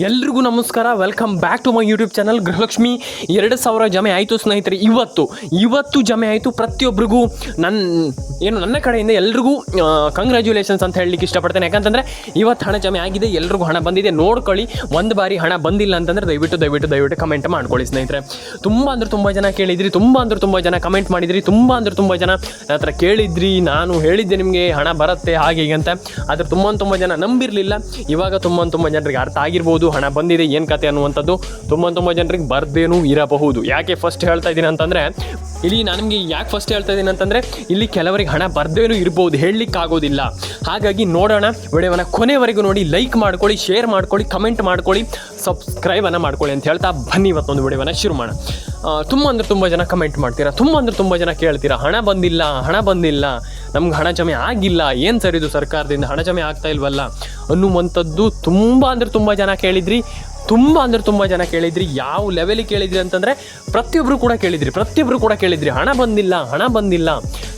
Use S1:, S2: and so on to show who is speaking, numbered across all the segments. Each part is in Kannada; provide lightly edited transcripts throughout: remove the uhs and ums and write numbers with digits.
S1: ಎಲ್ರಿಗೂ ನಮಸ್ಕಾರ, welcome back to my YouTube channel. Gruhalakshmi 2000 ಜಮೆ ಆಯಿತು ಸ್ನೇಹಿತರೆ. ಇವತ್ತು ಜಮೆ ಆಯಿತು. ಪ್ರತಿಯೊಬ್ಬರಿಗೂ ನನ್ನ ಕಡೆಯಿಂದ ಎಲ್ರಿಗೂ ಕಂಗ್ರ್ಯಾಚುಲೇಷನ್ಸ್ ಅಂತ ಹೇಳಲಿಕ್ಕೆ ಇಷ್ಟಪಡ್ತೇನೆ. ಯಾಕಂತಂದರೆ ಇವತ್ತು ಹಣ ಜಮೆ ಆಗಿದೆ, ಎಲ್ರಿಗೂ ಹಣ ಬಂದಿದೆ. ನೋಡ್ಕೊಳ್ಳಿ, ಒಂದು ಬಾರಿ ಹಣ ಬಂದಿಲ್ಲ ಅಂತಂದರೆ ದಯವಿಟ್ಟು ಕಮೆಂಟ್ ಮಾಡ್ಕೊಳ್ಳಿ ಸ್ನೇಹಿತರೆ. ತುಂಬ ಜನ ಕೇಳಿದ್ರಿ, ತುಂಬ ಜನ ಕಮೆಂಟ್ ಮಾಡಿದ್ರಿ, ತುಂಬ ಜನ ನನ್ನ ಹತ್ರ ಕೇಳಿದ್ರಿ. ನಾನು ಹೇಳಿದ್ದೆ ನಿಮಗೆ ಹಣ ಬರುತ್ತೆ ಹಾಗೆ ಹೀಗೆ ಅಂತ. ಆದರೆ ತುಂಬ ಜನ ನಂಬಿರಲಿಲ್ಲ. ಇವಾಗ ತುಂಬ ಜನರಿಗೆ ಅರ್ಥ ಆಗಿರ್ಬೋದು ಹಣ ಬಂದಿದೆ ಏನು ಕತೆ ಅನ್ನುವಂಥದ್ದು. ತುಂಬ ಜನರಿಗೆ ಬರ್ದೇನೂ ಇರಬಹುದು. ಯಾಕೆ ಫಸ್ಟ್ ಹೇಳ್ತಾ ಇದ್ದೀನಿ ಅಂತಂದರೆ, ಇಲ್ಲಿ ನಾನು ನಿಮಗೆ ಯಾಕೆ ಫಸ್ಟ್ ಹೇಳ್ತಾ ಇದ್ದೀನಿ ಅಂತಂದರೆ, ಇಲ್ಲಿ ಕೆಲವರಿಗೆ ಹಣ ಬರ್ದೇನೂ ಇರ್ಬೋದು, ಹೇಳಲಿಕ್ಕಾಗೋದಿಲ್ಲ. ಹಾಗಾಗಿ ನೋಡೋಣ, ವಿಡಿಯೋವನ್ನು ಕೊನೆವರೆಗೂ ನೋಡಿ, ಲೈಕ್ ಮಾಡ್ಕೊಳ್ಳಿ, ಶೇರ್ ಮಾಡ್ಕೊಳ್ಳಿ, ಕಮೆಂಟ್ ಮಾಡ್ಕೊಳ್ಳಿ, ಸಬ್ಸ್ಕ್ರೈಬನ್ನು ಮಾಡ್ಕೊಳ್ಳಿ ಅಂತ ಹೇಳ್ತಾ ಬನ್ನಿ ಇವತ್ತೊಂದು ವಿಡಿಯೋವನ್ನು ಶುರು ಮಾಡೋಣ. ತುಂಬ ಜನ ಕಮೆಂಟ್ ಮಾಡ್ತೀರಾ, ತುಂಬ ಜನ ಕೇಳ್ತೀರಾ ಹಣ ಬಂದಿಲ್ಲ, ನಮ್ಗೆ ಹಣ ಜಮೆ ಆಗಿಲ್ಲ, ಏನು ಸರ್ ಇದು ಸರ್ಕಾರದಿಂದ ಹಣ ಜಮೆ ಆಗ್ತಾ ಇಲ್ವಲ್ಲ ಅನ್ನುವಂಥದ್ದು ತುಂಬ ಜನ ಕೇಳಿದ್ರಿ. ತುಂಬ ಜನ ಕೇಳಿದ್ರಿ. ಯಾವ ಲೆವೆಲಿಗೆ ಕೇಳಿದ್ರಿ ಅಂತಂದರೆ ಪ್ರತಿಯೊಬ್ಬರು ಕೂಡ ಕೇಳಿದ್ರಿ ಹಣ ಬಂದಿಲ್ಲ,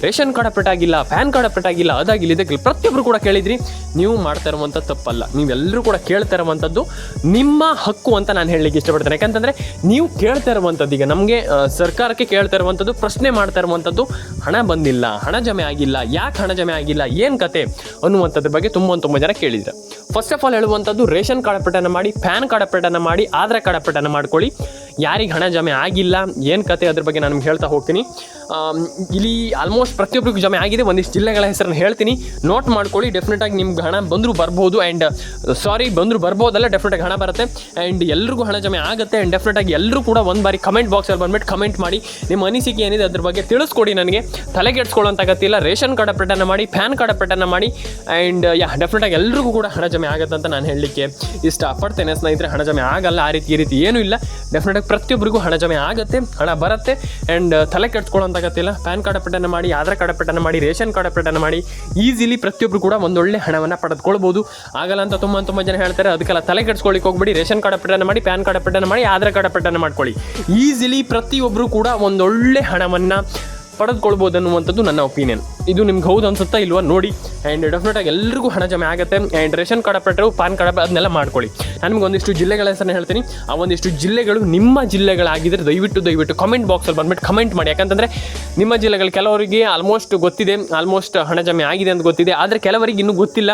S1: ರೇಷನ್ ಕಾರ್ಡ್ ಅಪ್ಡೇಟ್ ಆಗಿಲ್ಲ, ಪ್ಯಾನ್ ಕಾರ್ಡ್ ಅಪ್ಡೇಟ್ ಆಗಿಲ್ಲ, ಅದಾಗಿಲ್ಲ ಇದಕ್ಕಿಲ್ಲ, ಪ್ರತಿಯೊಬ್ಬರು ಕೂಡ ಕೇಳಿದ್ರಿ. ನೀವು ಮಾಡ್ತಾ ಇರುವಂಥದ್ದು ತಪ್ಪಲ್ಲ, ನೀವೆಲ್ಲರೂ ಕೂಡ ಕೇಳ್ತಾ ಇರುವಂಥದ್ದು ನಿಮ್ಮ ಹಕ್ಕು ಅಂತ ನಾನು ಹೇಳಲಿಕ್ಕೆ ಇಷ್ಟಪಡ್ತೇನೆ. ಯಾಕಂತಂದರೆ ನೀವು ಕೇಳ್ತಾ ಇರುವಂಥದ್ದು, ಈಗ ನಮಗೆ ಸರ್ಕಾರಕ್ಕೆ ಕೇಳ್ತಾ ಇರುವಂಥದ್ದು, ಪ್ರಶ್ನೆ ಮಾಡ್ತಾ ಇರುವಂಥದ್ದು ಹಣ ಬಂದಿಲ್ಲ, ಹಣ ಜಮೆ ಆಗಿಲ್ಲ, ಯಾಕೆ ಹಣ ಜಮೆ ಆಗಿಲ್ಲ, ಏನು ಕತೆ ಅನ್ನುವಂಥದ್ರ ಬಗ್ಗೆ ತುಂಬ ಜನ ಕೇಳಿದ್ರು. ಫಸ್ಟ್ ಆಫ್ ಆಲ್ ಹೇಳುವಂಥದ್ದು, ರೇಷನ್ ಕಾರ್ಡ್ ಅಪ್ಡೇಟನ್ನು ಮಾಡಿ, ಪ್ಯಾನ್ ಕಾರ್ಡ್ ಅಪ್ಡೇಟನ್ನು ಮಾಡಿ, ಆಧಾರ್ ಕಾರ್ಡ್ ಅಪ್ಡೇಟನ್ನು ಮಾಡ್ಕೊಳ್ಳಿ. ಯಾರಿಗೆ ಹಣ ಜಮೆ ಆಗಿಲ್ಲ, ಏನು ಕತೆ ಅದ್ರ ಬಗ್ಗೆ ನಾನು ನಿಮ್ಗೆ ಹೇಳ್ತಾ ಹೋಗ್ತೀನಿ. ಇಲ್ಲಿ ಆಲ್ಮೋಸ್ಟ್ ಪ್ರತಿಯೊಬ್ಬರಿಗೂ ಜಮೆ ಆಗಿದೆ. ಒಂದಿಷ್ಟು ಜಿಲ್ಲೆಗಳ ಹೆಸರನ್ನು ಹೇಳ್ತೀನಿ, ನೋಟ್ ಮಾಡ್ಕೊಳ್ಳಿ. ಡೆಫಿನೆಟಾಗಿ ನಿಮ್ಗೆ ಹಣ ಬಂದರೂ ಬರ್ಬೋದು, ಬರ್ಬೋದಲ್ಲ, ಡೆಫಿನೆಟಾಗಿ ಹಣ ಬರುತ್ತೆ. ಆ್ಯಂಡ್ ಎಲ್ರಿಗೂ ಹಣ ಜಮೆ ಆಗುತ್ತೆ. ಆ್ಯಂಡ್ ಡೆಫಿನೆಟಾಗಿ ಎಲ್ಲರೂ ಕೂಡ ಒಂದು ಬಾರಿ ಕಮೆಂಟ್ ಬಾಕ್ಸಲ್ಲಿ ಬಂದ್ಬಿಟ್ಟು ಕಮೆಂಟ್ ಮಾಡಿ, ನಿಮ್ಮ ಅನಿಸಿಕೆ ಏನಿದೆ ಅದ್ರ ಬಗ್ಗೆ ತಿಳಿಸ್ಕೊಡಿ. ನನಗೆ ತಲೆಗೆಡ್ಸ್ಕೊಳ್ಳೋಂಥ ಅಗತ್ಯ ಇಲ್ಲ. ರೇಷನ್ ಕಾರ್ಡ್ ಅಪ್ಡೇಟನ್ನು ಮಾಡಿ, ಪ್ಯಾನ್ ಕಾರ್ಡ್ ಅಪ್ಡೇಟನ್ನು ಮಾಡಿ. ಆ್ಯಂಡ್ ಡೆಫಿನೆಟಾಗಿ ಎಲ್ರಿಗೂ ಕೂಡ ಹಣ ಜಮೆ ಆಗುತ್ತೆ ಅಂತ ನಾನು ಹೇಳಲಿಕ್ಕೆ ಇಷ್ಟಪಡ್ತೇನೆ ಸ್ನೇಹಿತರೆ. ಹಣ ಜಮೆ ಆಗಲ್ಲ, ಆ ರೀತಿ ಏನೂ ಇಲ್ಲ. ಡೆಫಿನೆಟಾಗಿ ಪ್ರತಿಯೊಬ್ಬರಿಗೂ ಹಣ ಜಮೆ ಆಗುತ್ತೆ, ಹಣ ಬರುತ್ತೆ. ಆ್ಯಂಡ್ ತಲೆ ಕೆಡ್ಸ್ಕೊಳ್ಳೋಂಥ ಅಗತ್ಯ ಇಲ್ಲ. ಪ್ಯಾನ್ ಕಾರ್ಡ್ ಅಪ್ಡೇಟನ್ನು ಮಾಡಿ, ಆಧಾರ್ ಕಾರ್ಡ್ ಅಪ್ಡೇಟನ್ನು ಮಾಡಿ, ರೇಷನ್ ಕಾರ್ಡ್ ಅಪ್ಡೇಟನ್ನು ಮಾಡಿ, ಈಸಿಲಿ ಪ್ರತಿಯೊಬ್ಬರು ಕೂಡ ಒಂದೊಳ್ಳೆ ಹಣವನ್ನು ಪಡೆದುಕೊಳ್ಬೋದು. ಆಗಲ್ಲ ಅಂತ ತುಂಬ ಜನ ಹೇಳ್ತಾರೆ. ಅದಕ್ಕೆಲ್ಲ ತಲೆ ಕೆಡ್ಸ್ಕೊಳ್ಳಿಕ್ಕೆ ಹೋಗ್ಬೇಡಿ. ರೇಷನ್ ಕಾರ್ಡ್ ಅಪ್ಡೇಟನ್ನು ಮಾಡಿ, ಪ್ಯಾನ್ ಕಾರ್ಡ್ ಅಪ್ಡೇಟನ್ನು ಮಾಡಿ, ಆಧಾರ್ ಕಾರ್ಡ್ ಅಪ್ಡೇಟನ್ನು ಮಾಡ್ಕೊಳ್ಳಿ. ಈಸಿಲಿ ಪ್ರತಿಯೊಬ್ಬರು ಕೂಡ ಒಂದೊಳ್ಳೆ ಹಣವನ್ನು ಪಡೆದುಕೊಳ್ಬೋದು ಅನ್ನುವಂಥದ್ದು ನನ್ನ ಒಪಿನಿಯನ್. ಇದು ನಿಮ್ಗೆ ಹೌದು ಅನ್ಸುತ್ತಾ ಇಲ್ವಾ ನೋಡಿ. ಆ್ಯಂಡ್ ಡೆಫಿನೆಟಾಗಿ ಎಲ್ರಿಗೂ ಹಣ ಜಮೆ ಆಗುತ್ತೆ. And ration card update, PAN card ಅದನ್ನೆಲ್ಲ ಮಾಡ್ಕೊಳ್ಳಿ. ನಾನು ನಿಮ್ಗೆ ಒಂದಿಷ್ಟು ಜಿಲ್ಲೆಗಳ ಹೆಸರನ್ನು ಹೇಳ್ತೀನಿ. ಆ ಒಂದಿಷ್ಟು ಜಿಲ್ಲೆಗಳು ನಿಮ್ಮ ಜಿಲ್ಲೆಗಳಾಗಿದ್ದರೆ ದಯವಿಟ್ಟು ಕಮೆಂಟ್ ಬಾಕ್ಸಲ್ಲಿ ಬಂದ್ಬಿಟ್ಟು ಕಮೆಂಟ್ ಮಾಡಿ. ಯಾಕಂತಂದರೆ ನಿಮ್ಮ ಜಿಲ್ಲೆಗಳು ಕೆಲವರಿಗೆ ಆಲ್ಮೋಸ್ಟ್ ಗೊತ್ತಿದೆ, ಆಲ್ಮೋಸ್ಟ್ ಹಣ ಜಮೆ ಆಗಿದೆ ಅಂತ ಗೊತ್ತಿದೆ. ಆದರೆ ಕೆಲವರಿಗೆ ಇನ್ನೂ ಗೊತ್ತಿಲ್ಲ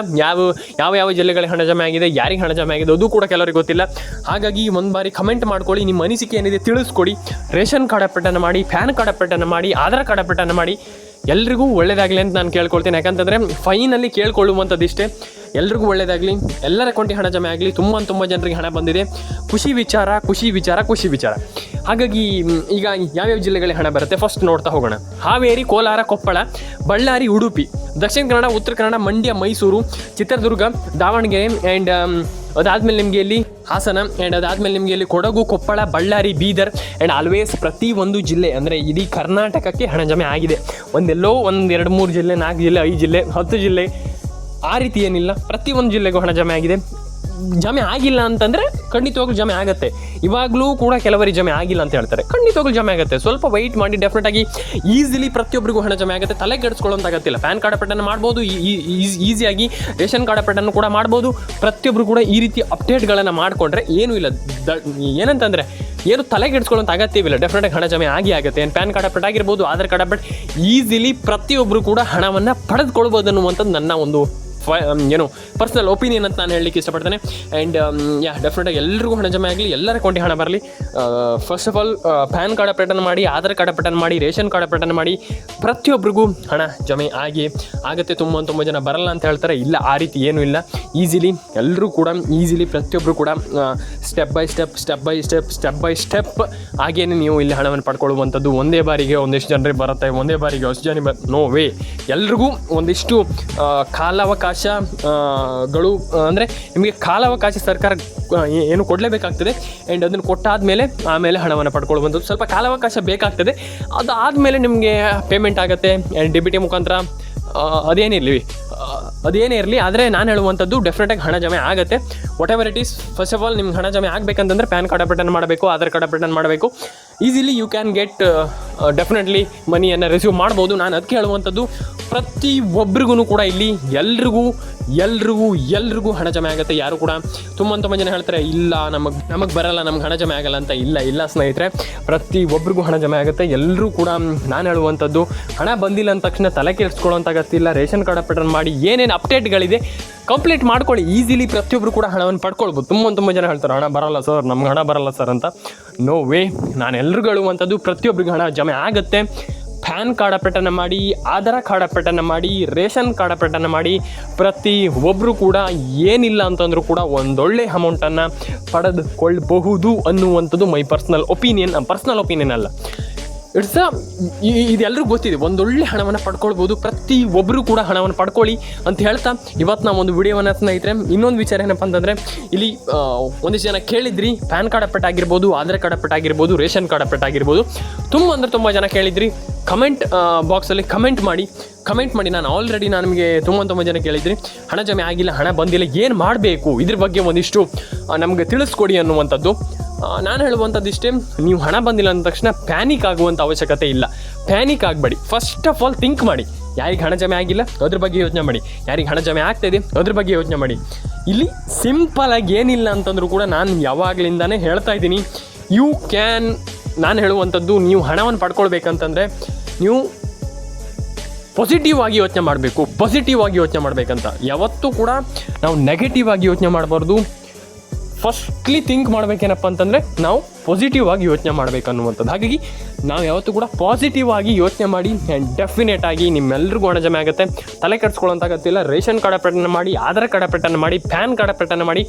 S1: ಯಾವ ಜಿಲ್ಲೆಗಳಿಗೆ ಹಣ ಜಮೆ ಆಗಿದೆ, ಯಾರಿಗೆ ಹಣ ಜಮೆ ಆಗಿದೆ ಅದು ಕೂಡ ಕೆಲವರಿಗೆ ಗೊತ್ತಿಲ್ಲ. ಹಾಗಾಗಿ ಒಂದು ಬಾರಿ ಕಮೆಂಟ್ ಮಾಡ್ಕೊಳ್ಳಿ, ನಿಮ್ಮ ಅನಿಸಿಕೆ ಏನಿದೆ ತಿಳಿಸ್ಕೊಡಿ. ರೇಷನ್ ಕಾರ್ಡ್ ಅಪ್ಡೇಟನ್ನು ಮಾಡಿ, ಪ್ಯಾನ್ ಕಾರ್ಡ್ ಅಪ್ಡೇಟನ್ನು ಮಾಡಿ, ಆಧಾರ್ ಕಾರ್ಡ್ ಅಪ್ಡೇಟನ್ನು ಮಾಡಿ. ಎಲ್ರಿಗೂ ಒಳ್ಳೆಯದಾಗಲಿ ಅಂತ ನಾನು ಕೇಳ್ಕೊಳ್ತೀನಿ. ಯಾಕಂತಂದರೆ ಫೈನಲ್ಲಿ ಕೇಳ್ಕೊಳ್ಳುವಂಥದ್ದು ಇಷ್ಟೇ, ಎಲ್ರಿಗೂ ಒಳ್ಳೆಯದಾಗಲಿ, ಎಲ್ಲರ ಅಕೌಂಟಿಗೆ ಹಣ ಜಮೆ ಆಗಲಿ. ತುಂಬ ಜನರಿಗೆ ಹಣ ಬಂದಿದೆ. ಖುಷಿ ವಿಚಾರ. ಹಾಗಾಗಿ ಈಗ ಯಾವ್ಯಾವ ಜಿಲ್ಲೆಗಳಿಗೆ ಹಣ ಬರುತ್ತೆ ಫಸ್ಟ್ ನೋಡ್ತಾ ಹೋಗೋಣ. ಹಾವೇರಿ, ಕೋಲಾರ, ಕೊಪ್ಪಳ, ಬಳ್ಳಾರಿ, ಉಡುಪಿ, ದಕ್ಷಿಣ ಕನ್ನಡ, ಉತ್ತರ ಕನ್ನಡ, ಮಂಡ್ಯ, ಮೈಸೂರು, ಚಿತ್ರದುರ್ಗ, ದಾವಣಗೆರೆ. ಆ್ಯಂಡ್ ಅದಾದಮೇಲೆ ನಿಮಗೆ ಇಲ್ಲಿ ಹಾಸನ. ಆ್ಯಂಡ್ ಅದಾದಮೇಲೆ ನಿಮಗೆ ಇಲ್ಲಿ ಕೊಡಗು, ಕೊಪ್ಪಳ, ಬಳ್ಳಾರಿ, ಬೀದರ್. ಆ್ಯಂಡ್ ಆಲ್ವೇಸ್ ಪ್ರತಿಯೊಂದು ಜಿಲ್ಲೆ ಅಂದರೆ ಇಡೀ ಕರ್ನಾಟಕಕ್ಕೆ ಹಣ ಜಮೆ ಆಗಿದೆ. ಒಂದೆಲ್ಲೋ 1, 2, 3 ಜಿಲ್ಲೆ, 4 ಜಿಲ್ಲೆ, 5 ಜಿಲ್ಲೆ, 10 ಜಿಲ್ಲೆ ಆ ರೀತಿ ಏನಿಲ್ಲ. ಪ್ರತಿಯೊಂದು ಜಿಲ್ಲೆಗೂ ಹಣ ಜಮೆ ಆಗಿದೆ. ಜಮೆ ಆಗಿಲ್ಲ ಅಂತಂದರೆ ಖಂಡಿತವಾಗ್ಲೂ ಜಮೆ ಆಗುತ್ತೆ. ಇವಾಗಲೂ ಕೂಡ ಕೆಲವರಿಗೆ ಜಮೆ ಆಗಿಲ್ಲ ಅಂತ ಹೇಳ್ತಾರೆ. ಖಂಡಿತವಾಗ್ಲೂ ಜಮೆ ಆಗುತ್ತೆ. ಸ್ವಲ್ಪ ವೆಯ್ಟ್ ಮಾಡಿ. ಡೆಫಿನೆಟಾಗಿ ಈಸಿಲಿ ಪ್ರತಿಯೊಬ್ಬರಿಗೂ ಹಣ ಜಮೆ ಆಗುತ್ತೆ. ತಲೆ ಕೆಡಿಸ್ಕೊಳ್ಳೋಂಥ ಅಗತ್ಯ. ಪ್ಯಾನ್ ಕಾರ್ಡ್ ಅಪ್ಡೇಟನ್ನು ಮಾಡ್ಬೋದು ಈಸಿಯಾಗಿ. ರೇಷನ್ ಕಾರ್ಡ್ ಅಪ್ಡೇಟನ್ನು ಕೂಡ ಮಾಡ್ಬೋದು. ಪ್ರತಿಯೊಬ್ಬರು ಕೂಡ ಈ ರೀತಿ ಅಪ್ಡೇಟ್ಗಳನ್ನು ಮಾಡಿಕೊಂಡ್ರೆ ಏನೂ ಇಲ್ಲ. ಏನಂತಂದರೆ ಏನು ತಲೆ ಕೆಡಿಸ್ಕೊಳ್ಳೋಂಥ ಅಗತ್ಯವಿಲ್ಲ. ಡೆಫಿನೆಟಾಗಿ ಹಣ ಜಮೆ ಆಗುತ್ತೆ. ಏನು ಪ್ಯಾನ್ ಕಾರ್ಡ್ ಅಪ್ಡೇಟ್ ಆಗಿರ್ಬೋದು, ಆಧಾರ್ ಕಾರ್ಡ್ ಅಪ್ಡೇಟ್, ಈಸಿಲಿ ಪ್ರತಿಯೊಬ್ಬರು ಕೂಡ ಹಣವನ್ನು ಪಡೆದುಕೊಳ್ಬೋದು ಅನ್ನುವಂಥದ್ದು ನನ್ನ ಒಂದು ಪರ್ಸನಲ್ ಒಪಿನಿಯನ್ ಅಂತ ನಾನು ಹೇಳಲಿಕ್ಕೆ ಇಷ್ಟಪಡ್ತೇನೆ. ಆ್ಯಂಡ್ ಡೆಫಿನೆಟಾಗಿ ಎಲ್ರಿಗೂ ಹಣ ಜಮೆ ಆಗಲಿ, ಎಲ್ಲರ ಅಕೌಂಟಿಗೆ ಹಣ ಬರಲಿ. First of all PAN card ಅಪ್ಡೇಟನ್ನು ಮಾಡಿ, ಆಧಾರ್ ಕಾರ್ಡ್ ಅಪ್ಡೇಟನ್ನು ಮಾಡಿ, ರೇಷನ್ ಕಾರ್ಡ್ ಅಪ್ಡೇಟನ್ನು ಮಾಡಿ. ಪ್ರತಿಯೊಬ್ಬರಿಗೂ ಹಣ ಜಮೆ ಆಗುತ್ತೆ. ತುಂಬ ಜನ ಬರಲ್ಲ ಅಂತ ಹೇಳ್ತಾರೆ. ಇಲ್ಲ, ಆ ರೀತಿ ಏನೂ ಇಲ್ಲ. ಈಸಿಲಿ ಎಲ್ಲರೂ ಕೂಡ ಪ್ರತಿಯೊಬ್ಬರು ಕೂಡ ಸ್ಟೆಪ್ ಬೈ ಸ್ಟೆಪ್ ಹಾಗೇನೆ ನೀವು ಇಲ್ಲಿ ಹಣವನ್ನು ಪಡ್ಕೊಳ್ಳುವಂಥದ್ದು. ಒಂದೇ ಬಾರಿಗೆ ಒಂದಿಷ್ಟು ಜನರಿಗೆ ಬರುತ್ತೆ, ಒಂದೇ ಬಾರಿಗೆ ಅಷ್ಟು ಜನ ನೋ ವೇ. ಎಲ್ರಿಗೂ ಒಂದಿಷ್ಟು ಕಾಲಾವಕಾಶಗಳು ಅಂದರೆ ನಿಮಗೆ ಕಾಲಾವಕಾಶ ಸರ್ಕಾರ ಏನು ಕೊಡಲೇಬೇಕಾಗ್ತದೆ. ಆ್ಯಂಡ್ ಅದನ್ನು ಕೊಟ್ಟಾದಮೇಲೆ ಆಮೇಲೆ ಹಣವನ್ನು ಪಡ್ಕೊಳ್ಳುವಂಥದ್ದು. ಸ್ವಲ್ಪ ಕಾಲಾವಕಾಶ ಬೇಕಾಗ್ತದೆ. ಅದಾದಮೇಲೆ ನಿಮಗೆ ಪೇಮೆಂಟ್ ಆಗುತ್ತೆ. ಆ್ಯಂಡ್ ಡೆಬಿಟಿ ಮುಖಾಂತರ ಅದೇನೇ ಇರಲಿ. ಆದರೆ ನಾನು ಹೇಳುವಂಥದ್ದು ಡೆಫಿನೆಟಾಗಿ ಹಣ ಜಮೆ ಆಗುತ್ತೆ. What ever it is. First of all ನಿಮ್ಗೆ ಹಣ ಜಮೆ ಆಗಬೇಕಂತಂದರೆ ಪ್ಯಾನ್ ಕಾರ್ಡ್ ಅಪ್ಡೇಟನ್ನು ಮಾಡಬೇಕು, ಆಧಾರ್ ಕಾರ್ಡ್ ಅಪ್ಡೇಟನ್ನು ಮಾಡಬೇಕು. Easily you can get definitely ಮನಿಯನ್ನು ರಿಸೀವ್ ಮಾಡ್ಬೋದು. ನಾನು ಅದಕ್ಕೆ ಹೇಳುವಂಥದ್ದು ಪ್ರತಿ ಒಬ್ರಿಗೂ ಕೂಡ ಇಲ್ಲಿ ಎಲ್ರಿಗೂ ಹಣ ಜಮೆ ಆಗುತ್ತೆ. ಯಾರು ಕೂಡ ತುಂಬ ಜನ ಹೇಳ್ತಾರೆ ಇಲ್ಲ ನಮಗೆ ಬರಲ್ಲ, ನಮ್ಗೆ ಹಣ ಜಮೆ ಆಗಲ್ಲ ಅಂತ. ಇಲ್ಲ ಸ್ನೇಹಿತರೆ, ಪ್ರತಿ ಒಬ್ರಿಗೂ ಹಣ ಜಮೆ ಆಗುತ್ತೆ. ಎಲ್ಲರೂ ಕೂಡ ನಾನು ಹೇಳುವಂಥದ್ದು ಹಣ ಬಂದಿಲ್ಲ ಅಂದ ತಕ್ಷಣ ತಲೆ ಕೆಡಿಸ್ಕೊಳ್ಳೋಂಥ ಅಗತ್ಯ. ರೇಷನ್ ಕಾರ್ಡ್ ಅಪ್ಡೇಟ್ ಮಾಡಿ ಏನೇನು ಅಪ್ಡೇಟ್ಗಳಿದೆ ಕಂಪ್ಲೀಟ್ ಮಾಡ್ಕೊಳ್ಳಿ. ಈಸಿಲಿ ಪ್ರತಿಯೊಬ್ಬರು ಕೂಡ ಹಣವನ್ನು ಪಡ್ಕೊಳ್ಬೋದು. ತುಂಬ ಜನ ಹೇಳ್ತಾರೆ ಹಣ ಬರಲ್ಲ ಸರ್, ನಮ್ಗೆ ಹಣ ಬರಲ್ಲ ಸರ್ ಅಂತ. ನೋ ವೇ, ನಾನು ಎಲ್ರಿಗೂ ಹೇಳುವಂಥದ್ದು ಪ್ರತಿಯೊಬ್ಬರಿಗೂ ಹಣ ಜಮೆ ಆಗುತ್ತೆ. ಪ್ಯಾನ್ ಕಾರ್ಡ್ ಅಪ್ಡೇಟನ್ನು ಮಾಡಿ, ಆಧಾರ್ ಕಾರ್ಡ್ ಅಪ್ಡೇಟನ್ನು ಮಾಡಿ, ರೇಷನ್ ಕಾರ್ಡ್ ಅಪ್ಡೇಟನ್ನು ಮಾಡಿ, ಪ್ರತಿ ಒಬ್ಬರು ಕೂಡ ಏನಿಲ್ಲ ಅಂತಂದರೂ ಕೂಡ ಒಂದೊಳ್ಳೆ ಅಮೌಂಟನ್ನು ಪಡೆದುಕೊಳ್ಳಬಹುದು ಅನ್ನುವಂಥದ್ದು ಮೈ ಪರ್ಸ್ನಲ್ ಒಪಿನಿಯನ್ ಅಲ್ಲ, ಇದೆಲ್ಲರಿಗೂ ಗೊತ್ತಿದೆ. ಒಂದೊಳ್ಳೆ ಹಣವನ್ನು ಪಡ್ಕೊಳ್ಬೋದು, ಪ್ರತಿ ಒಬ್ಬರು ಕೂಡ ಹಣವನ್ನು ಪಡ್ಕೊಳ್ಳಿ ಅಂತ ಹೇಳ್ತಾ ಇವತ್ತು ನಾವು ಒಂದು ವಿಡಿಯೋವನ್ನು ಸ್ನೇಹಿತರೆ, ಇನ್ನೊಂದು ವಿಚಾರ ಏನಪ್ಪ ಅಂತಂದರೆ, ಇಲ್ಲಿ ಒಂದಿಷ್ಟು ಜನ ಕೇಳಿದ್ರಿ ಪ್ಯಾನ್ ಕಾರ್ಡ್ ಅಪ್ಡೇಟ್ ಆಗಿರ್ಬೋದು, ಆಧಾರ್ ಕಾರ್ಡ್ ಅಪ್ಡೇಟ್ ಆಗಿರ್ಬೋದು, ರೇಷನ್ ಕಾರ್ಡ್ ಅಪ್ಡೇಟ್ ಆಗಿರ್ಬೋದು. ತುಂಬ ಜನ ಕೇಳಿದ್ರಿ. ಕಮೆಂಟ್ ಬಾಕ್ಸಲ್ಲಿ ಕಮೆಂಟ್ ಮಾಡಿ. ನಾನು ಆಲ್ರೆಡಿ ನಿಮಗೆ ತುಂಬ ಜನ ಕೇಳಿದ್ರಿ ಹಣ ಜಮೆ ಆಗಿಲ್ಲ, ಹಣ ಬಂದಿಲ್ಲ, ಏನು ಮಾಡಬೇಕು, ಇದ್ರ ಬಗ್ಗೆ ಒಂದಿಷ್ಟು ನಮಗೆ ತಿಳಿಸ್ಕೊಡಿ ಅನ್ನುವಂಥದ್ದು. ನಾನು ಹೇಳುವಂಥದ್ದು ಇಷ್ಟೇ, ನೀವು ಹಣ ಬಂದಿಲ್ಲ ಅಂದ ತಕ್ಷಣ ಪ್ಯಾನಿಕ್ ಆಗುವಂಥ ಅವಶ್ಯಕತೆ ಇಲ್ಲ. ಪ್ಯಾನಿಕ್ ಆಗಬೇಡಿ. ಫಸ್ಟ್ ಆಫ್ ಆಲ್ ಥಿಂಕ್ ಮಾಡಿ, ಯಾರಿಗೆ ಹಣ ಜಮೆ ಆಗಿಲ್ಲ ಅದ್ರ ಬಗ್ಗೆ ಯೋಚನೆ ಮಾಡಿ, ಯಾರಿಗೆ ಹಣ ಜಮೆ ಆಗ್ತಾಯಿದೆ ಅದ್ರ ಬಗ್ಗೆ ಯೋಚನೆ ಮಾಡಿ. ಇಲ್ಲಿ ಸಿಂಪಲಾಗಿ ಏನಿಲ್ಲ ಅಂತಂದರೂ ಕೂಡ ನಾನು ಯಾವಾಗಲಿಂದಾನೇ ಹೇಳ್ತಾ ಇದ್ದೀನಿ, ನಾನು ಹೇಳುವಂಥದ್ದು ನೀವು ಹಣವನ್ನು ಪಡ್ಕೊಳ್ಬೇಕಂತಂದರೆ ನೀವು ಪಾಸಿಟಿವ್ ಆಗಿ ಯೋಚನೆ ಮಾಡಬೇಕಂತ. ಯಾವತ್ತೂ ಕೂಡ ನಾವು ನೆಗೆಟಿವ್ ಆಗಿ ಯೋಚನೆ ಮಾಡಬಾರ್ದು. ಫಸ್ಟ್ಲಿ ಥಿಂಕ್ ಮಾಡಬೇಕೇನಪ್ಪ ಅಂತಂದರೆ ನಾವು ಪಾಸಿಟಿವ್ ಆಗಿ ಯೋಚನೆ ಮಾಡಬೇಕನ್ನುವಂಥದ್ದು. ಹಾಗಾಗಿ ನಾವು ಯಾವತ್ತೂ ಕೂಡ ಪಾಸಿಟಿವ್ ಆಗಿ ಯೋಚನೆ ಮಾಡಿ, ಆ್ಯಂಡ್ ಡೆಫಿನೆಟ್ ಆಗಿ ನಿಮ್ಮೆಲ್ಲರಿಗೂ ಹಣ ಜಮೆ ಆಗುತ್ತೆ. ತಲೆ ಕೆಡಿಸ್ಕೊಳ್ಳೋಂಥ ಅಗತ್ಯ ಇಲ್ಲ. ರೇಷನ್ ಕಾರ್ಡ್ ಅಪ್ಡೇಟನ್ನು ಮಾಡಿ, ಆಧಾರ್ ಕಾರ್ಡ್ ಅಪ್ಡೇಟನ್ನು ಮಾಡಿ, ಪ್ಯಾನ್ ಕಾರ್ಡ್ ಅಪ್ಡೇಟನ್ನು ಮಾಡಿ.